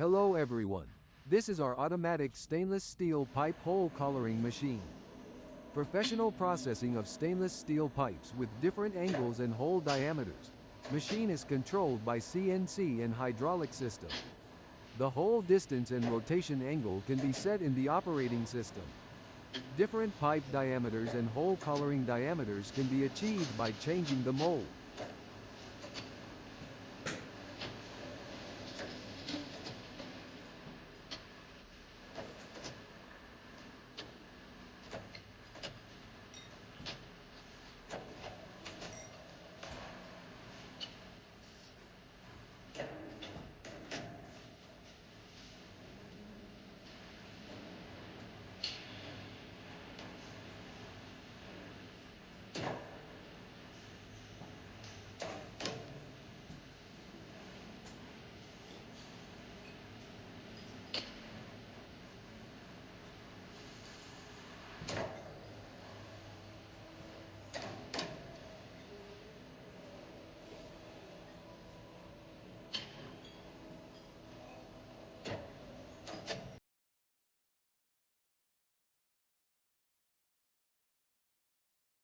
Hello everyone. This is our automatic stainless steel pipe hole coloring machine. Professional processing of stainless steel pipes with different angles and hole diameters. Machine is controlled by CNC and hydraulic system. The hole distance and rotation angle can be set in the operating system. Different pipe diameters and hole coloring diameters can be achieved by changing the mold.